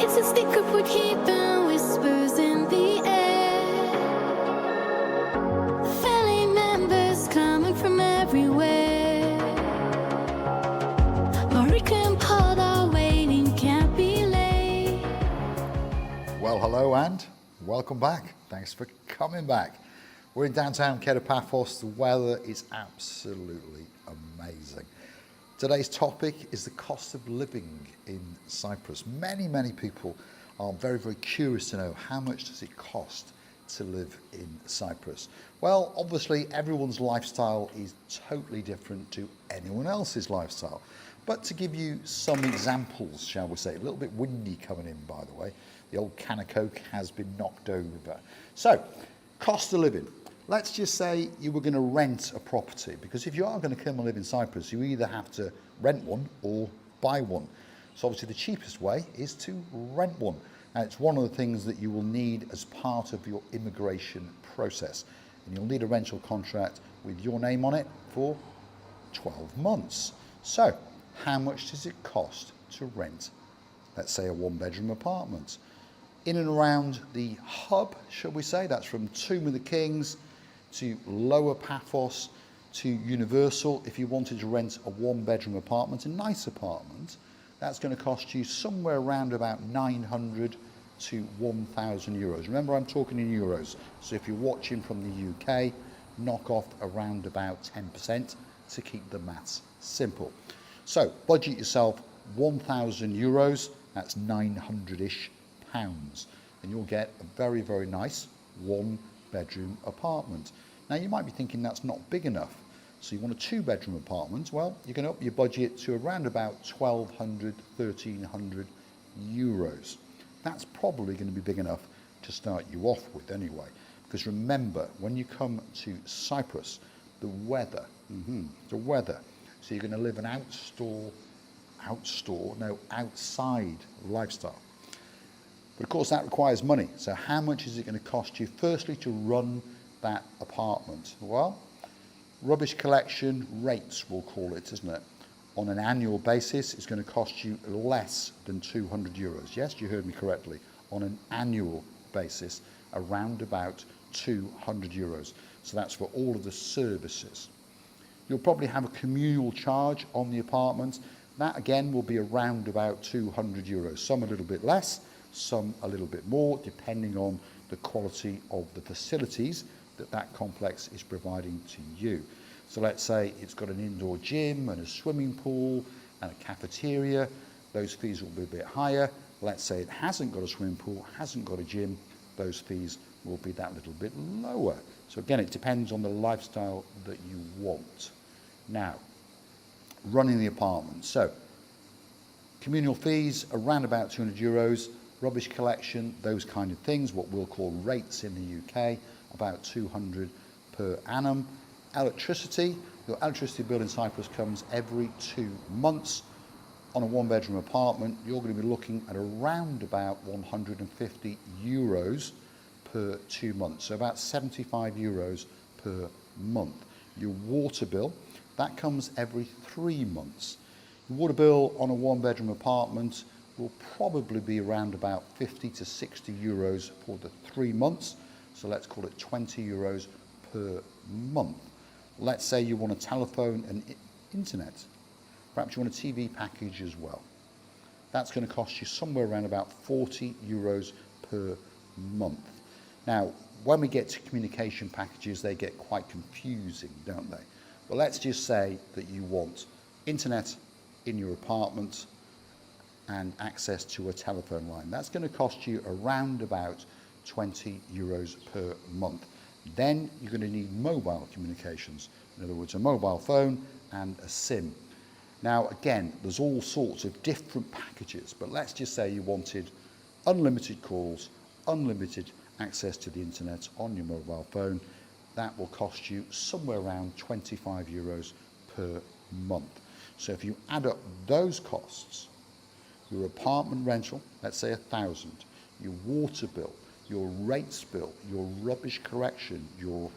It's a secret we're keeping, whispers in the air. Family members coming from everywhere. Marika and Paul are waiting, can't be late. Well, hello and welcome back. Thanks for coming back. We're in downtown Paphos. The weather is absolutely amazing. Today's topic is the cost of living in Cyprus. Many people are very curious to know how much does it cost to live in Cyprus. Well, obviously everyone's lifestyle is totally different to anyone else's lifestyle. But to give you some examples, shall we say, a little bit windy coming in, by the way. The old can of Coke has been knocked over. So, cost of living. Let's just say you were going to rent a property, because if you are going to come and live in Cyprus, you either have to rent one or buy one. So obviously the cheapest way is to rent one. And it's one of the things that you will need as part of your immigration process. And you'll need a rental contract with your name on it for 12 months. So how much does it cost to rent, let's say, a one-bedroom apartment? In and around the hub, shall we say, that's from Tomb of the Kings to Lower Paphos to Universal. If you wanted to rent a one-bedroom apartment, a nice apartment, that's going to cost you somewhere around about 900 to 1,000 euros. Remember, I'm talking in euros. So if you're watching from the UK, knock off around about 10% to keep the maths simple. So budget yourself 1,000 euros, that's 900-ish pounds, and you'll get a very nice one-bedroom apartment. Now you might be thinking that's not big enough, so you want a two-bedroom apartment. Well, you're going to up your budget to around about 1,200, 1,300 euros. That's probably going to be big enough to start you off with anyway, because remember, when you come to Cyprus, the weather, so you're going to live an outside lifestyle. But of course that requires money. So how much is it going to cost you firstly to run that apartment? Well, rubbish collection rates, we'll call it, isn't it? On an annual basis, it's going to cost you less than 200 euros. Yes, you heard me correctly. On an annual basis, around about 200 euros. So that's for all of the services. You'll probably have a communal charge on the apartment. That again will be around about 200 euros. Some a little bit less, some a little bit more, depending on the quality of the facilities that complex is providing to you. So let's say it's got an indoor gym and a swimming pool and a cafeteria. Those fees will be a bit higher. Let's say it hasn't got a swimming pool, hasn't got a gym. Those fees will be that little bit lower. So again, it depends on the lifestyle that you want. Now, running the apartment. So communal fees around about 200 euros. Rubbish collection, those kind of things, what we'll call rates in the UK, about 200 per annum. Electricity, your electricity bill in Cyprus comes every 2 months. On a one-bedroom apartment, you're going to be looking at around about 150 euros per 2 months, so about 75 euros per month. Your water bill, that comes every 3 months. Your water bill on a one-bedroom apartment will probably be around about 50 to 60 euros for the 3 months. So let's call it 20 euros per month. Let's say you want a telephone and internet. Perhaps you want a TV package as well. That's going to cost you somewhere around about 40 euros per month. Now, when we get to communication packages, they get quite confusing, don't they? Well, let's just say that you want internet in your apartment and access to a telephone line. That's going to cost you around about 20 euros per month. Then you're going to need mobile communications. In other words, a mobile phone and a SIM. Now, again, there's all sorts of different packages, but let's just say you wanted unlimited calls, unlimited access to the internet on your mobile phone. That will cost you somewhere around 25 euros per month. So if you add up those costs, your apartment rental, let's say 1,000, your water bill, your rates bill, your rubbish collection, your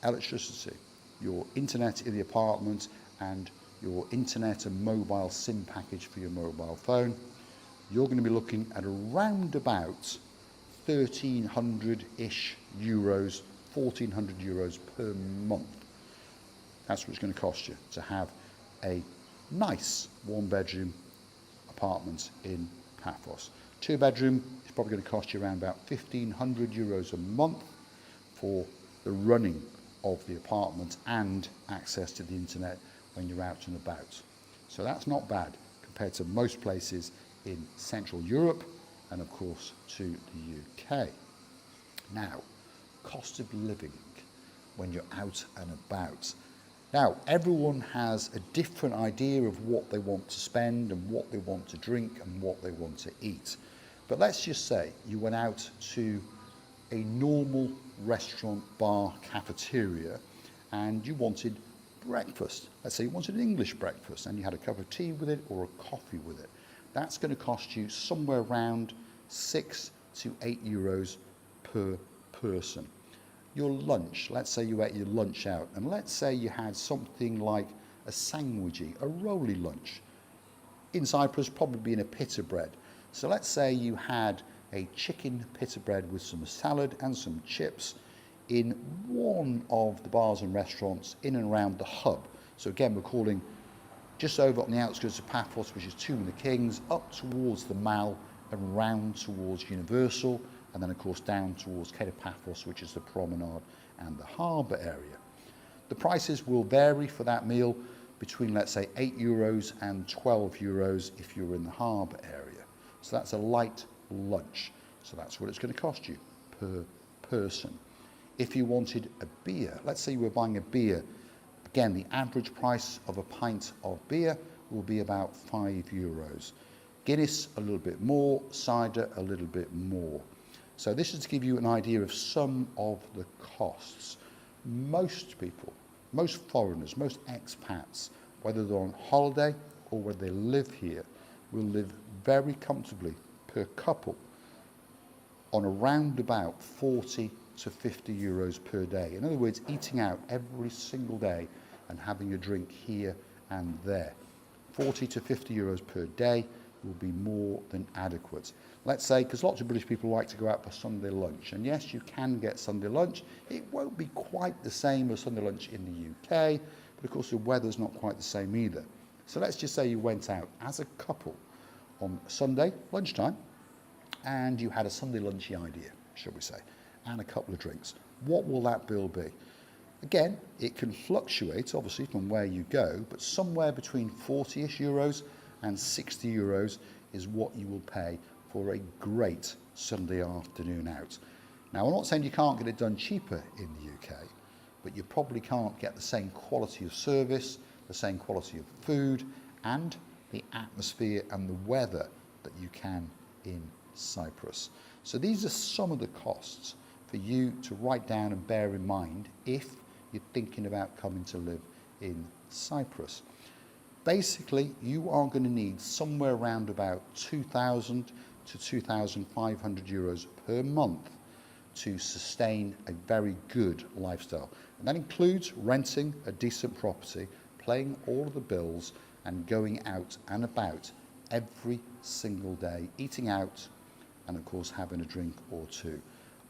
electricity, your internet in the apartment, and your internet and mobile SIM package for your mobile phone, you're going to be looking at around about 1,300-ish euros, 1,400 euros per month. That's what it's going to cost you to have a nice one-bedroom apartment in Paphos. Two-bedroom is probably going to cost you around about 1,500 euros a month for the running of the apartment and access to the internet when you're out and about. So that's not bad compared to most places in Central Europe and of course to the UK. Now, cost of living when you're out and about. Now, everyone has a different idea of what they want to spend and what they want to drink and what they want to eat. But let's just say you went out to a normal restaurant, bar, cafeteria, and you wanted breakfast. Let's say you wanted an English breakfast and you had a cup of tea with it or a coffee with it. That's going to cost you somewhere around 6 to 8 euros per person. Your lunch, let's say you ate your lunch out, and let's say you had something like a sandwichy, a rolly lunch. In Cyprus, probably being a pita bread. So let's say you had a chicken pita bread with some salad and some chips in one of the bars and restaurants in and around the hub. So again, we're calling just over on the outskirts of Paphos, which is Tomb of the Kings, up towards the Mall and round towards Universal, and then of course down towards Cape Paphos, which is the promenade and the harbour area. The prices will vary for that meal between, let's say, 8 euros and 12 euros if you're in the harbour area. So that's a light lunch. So that's what it's going to cost you per person. If you wanted a beer, let's say you were buying a beer, again, the average price of a pint of beer will be about 5 euros. Guinness a little bit more, cider a little bit more. So this is to give you an idea of some of the costs. Most people, most foreigners, most expats, whether they're on holiday or whether they live here, will live very comfortably per couple on around about 40 to 50 euros per day. In other words, eating out every single day and having a drink here and there. 40 to 50 euros per day will be more than adequate. Let's say, because lots of British people like to go out for Sunday lunch, and yes, you can get Sunday lunch. It won't be quite the same as Sunday lunch in the UK, but of course the weather's not quite the same either. So let's just say you went out as a couple on Sunday lunchtime, and you had a Sunday lunchy idea, shall we say, and a couple of drinks. What will that bill be? Again, it can fluctuate, obviously, from where you go, but somewhere between 40-ish euros and 60 euros is what you will pay for a great Sunday afternoon out. Now, I'm not saying you can't get it done cheaper in the UK, but you probably can't get the same quality of service, the same quality of food, and the atmosphere and the weather that you can in Cyprus. So these are some of the costs for you to write down and bear in mind if you're thinking about coming to live in Cyprus. Basically, you are going to need somewhere around about 2,000 to 2,500 euros per month to sustain a very good lifestyle. And that includes renting a decent property, paying all of the bills, and going out and about every single day, eating out, and of course having a drink or two.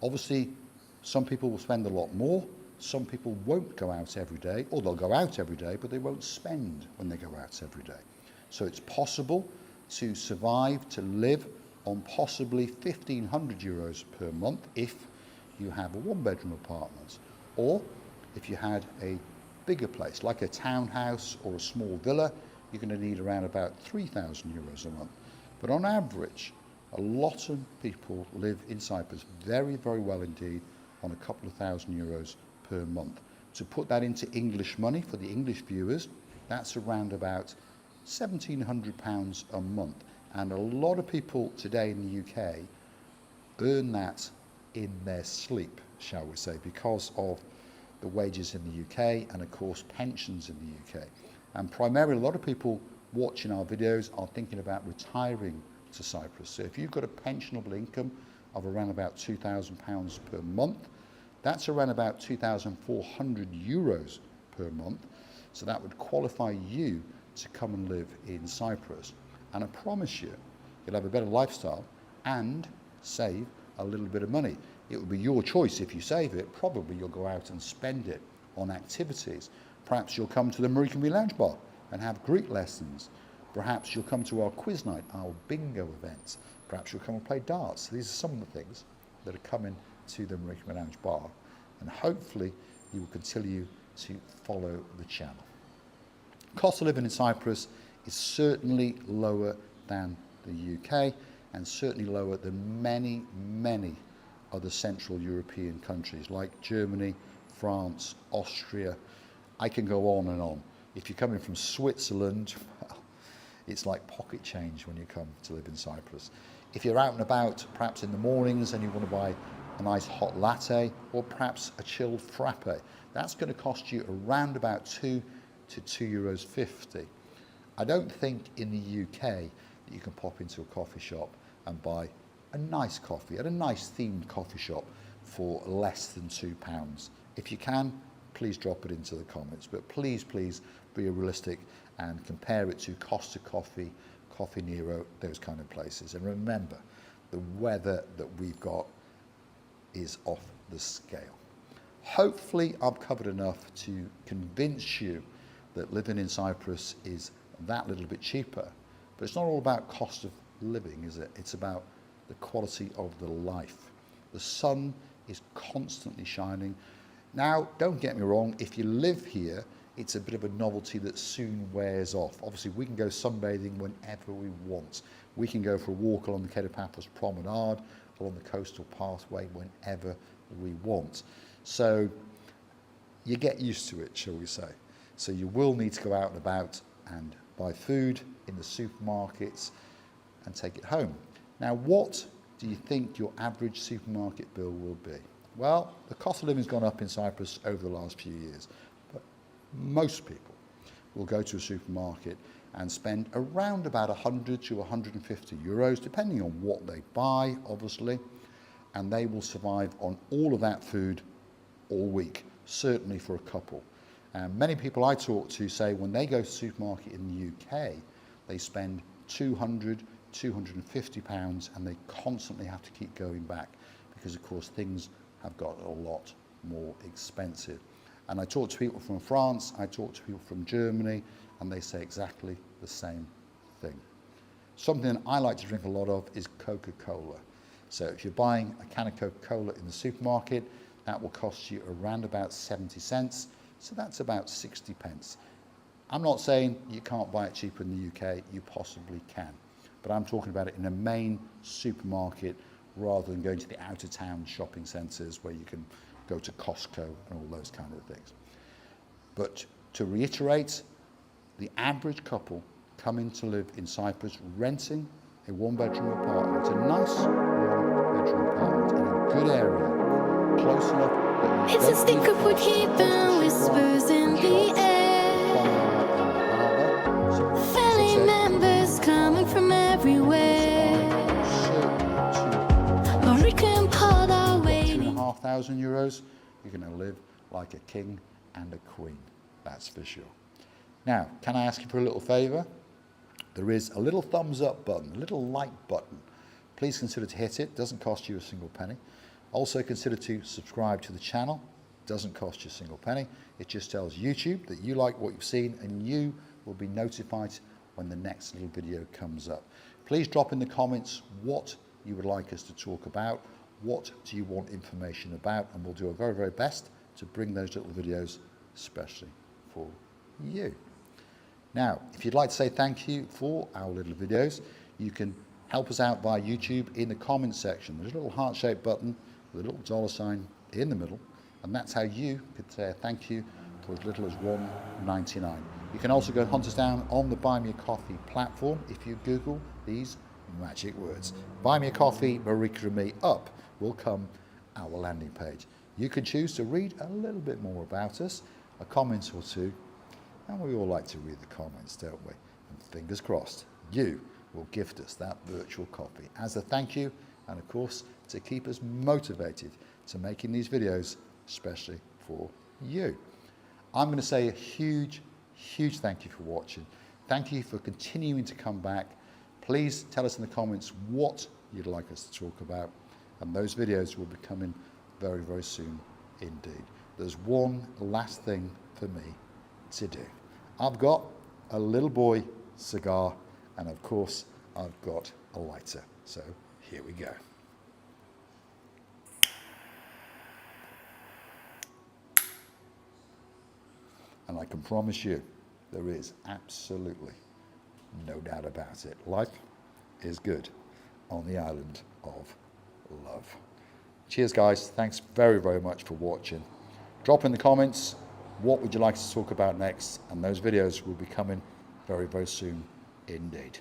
Obviously, some people will spend a lot more. Some people won't go out every day, or they'll go out every day, but they won't spend when they go out every day. So it's possible to survive, to live on possibly 1,500 euros per month if you have a one-bedroom apartment, or if you had a bigger place, like a townhouse or a small villa, you're going to need around about 3,000 euros a month. But on average, a lot of people live in Cyprus very, very well indeed on a couple of thousand euros per month. To put that into English money for the English viewers, that's around about £1,700 a month. And a lot of people today in the UK earn that in their sleep, shall we say, because of the wages in the UK and of course pensions in the UK. And primarily a lot of people watching our videos are thinking about retiring to Cyprus. So if you've got a pensionable income of around about £2,000 per month, that's around about 2,400 euros per month. So that would qualify you to come and live in Cyprus. And I promise you, you'll have a better lifestyle and save a little bit of money. It will be your choice. If you save it, probably you'll go out and spend it on activities. Perhaps you'll come to the Marika and Me lounge bar and have Greek lessons. Perhaps you'll come to our quiz night, our bingo events. Perhaps you'll come and play darts. These are some of the things that are coming to the Marika and Me lounge bar, and hopefully you will continue to follow the channel. Cost of living in Cyprus is certainly lower than the UK and certainly lower than many, many other Central European countries like Germany, France, Austria. I can go on and on. If you're coming from Switzerland, well, it's like pocket change when you come to live in Cyprus. If you're out and about, perhaps in the mornings, and you want to buy a nice hot latte or perhaps a chilled frappe, that's going to cost you around about €2 to €2.50. I don't think in the UK that you can pop into a coffee shop and buy a nice coffee at a nice themed coffee shop for less than £2. If you can, please drop it into the comments, but please be realistic and compare it to Costa Coffee, Coffee Nero, those kind of places. And remember, the weather that we've got is off the scale. Hopefully I've covered enough to convince you that living in Cyprus is that little bit cheaper, but it's not all about cost of living, is it? It's about the quality of the life. The sun is constantly shining. Now, don't get me wrong, if you live here, it's a bit of a novelty that soon wears off. Obviously, we can go sunbathing whenever we want. We can go for a walk along the Paphos promenade, along the coastal pathway whenever we want. So you get used to it, shall we say. So you will need to go out and about and buy food in the supermarkets and take it home. Now, what do you think your average supermarket bill will be? Well, the cost of living has gone up in Cyprus over the last few years, but most people will go to a supermarket and spend around about 100 to 150 euros, depending on what they buy, obviously, and they will survive on all of that food all week, certainly for a couple. And many people I talk to say when they go to the supermarket in the UK, they spend 200, 250 pounds, and they constantly have to keep going back because, of course, things have got a lot more expensive. And I talk to people from France, I talk to people from Germany, and they say exactly the same thing. Something I like to drink a lot of is Coca-Cola. So if you're buying a can of Coca-Cola in the supermarket, that will cost you around about 70 cents. So that's about 60 pence. I'm not saying you can't buy it cheaper in the UK, you possibly can. But I'm talking about it in a main supermarket rather than going to the out of town shopping centres where you can go to Costco and all those kind of things. But to reiterate, the average couple coming to live in Cyprus renting a one-bedroom apartment, a nice one-bedroom apartment in a good area, close enough that you It's a stinker for keeping whispers in the air. Family members coming from everywhere. Marika and Paul are waiting. €2,500, you're going to live like a king and a queen, that's for sure. Now, can I ask you for a little favour? There is a little thumbs up button, a little like button. Please consider to hit it, it doesn't cost you a single penny. Also consider to subscribe to the channel, it doesn't cost you a single penny. It just tells YouTube that you like what you've seen and you will be notified when the next little video comes up. Please drop in the comments what you would like us to talk about, what do you want information about, and we'll do our very, very best to bring those little videos especially for you. Now, if you'd like to say thank you for our little videos, you can help us out via YouTube in the comments section. There's a little heart-shaped button with a little dollar sign in the middle, and that's how you could say thank you for as little as $1.99. You can also go and hunt us down on the Buy Me a Coffee platform if you Google these magic words. Buy Me a Coffee, Marika and Me, up will come our landing page. You can choose to read a little bit more about us, a comment or two, and we all like to read the comments, don't we? And fingers crossed, you will gift us that virtual coffee as a thank you, and of course, to keep us motivated to making these videos, especially for you. I'm going to say a huge thank you for watching. Thank you for continuing to come back. Please tell us in the comments what you'd like us to talk about, and those videos will be coming very, very soon indeed. There's one last thing for me to do. I've got a little boy cigar, and of course I've got a lighter. So here we go. And I can promise you, there is absolutely no doubt about it. Life is good on the island of love. Cheers, guys. Thanks very, very much for watching. Drop in the comments, what would you like us to talk about next? And those videos will be coming very, very soon indeed.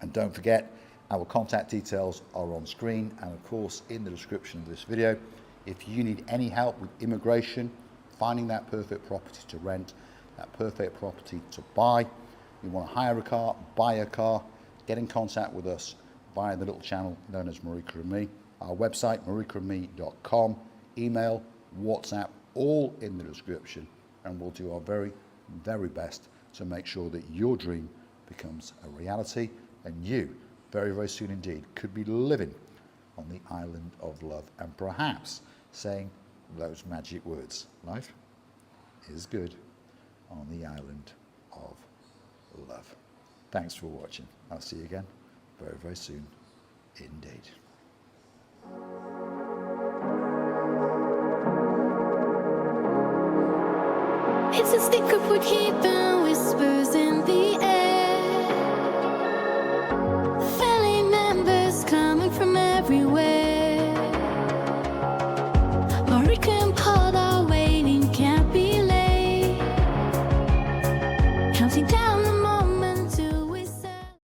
And don't forget, our contact details are on screen and of course in the description of this video. If you need any help with immigration, finding that perfect property to rent, that perfect property to buy, you want to hire a car, buy a car, get in contact with us via the little channel known as Marika and Me. Our website, marikaandme.com, email, WhatsApp, all in the description, and we'll do our very, very best to make sure that your dream becomes a reality and you, very, very soon indeed, could be living on the island of love and perhaps saying those magic words. Life is good on the island of love. Thanks for watching. I'll see you again very, very soon indeed. It's a secret we're keeping, whispers in the air. Family members coming from everywhere. Marika and Paul are waiting, can't be late. Counting down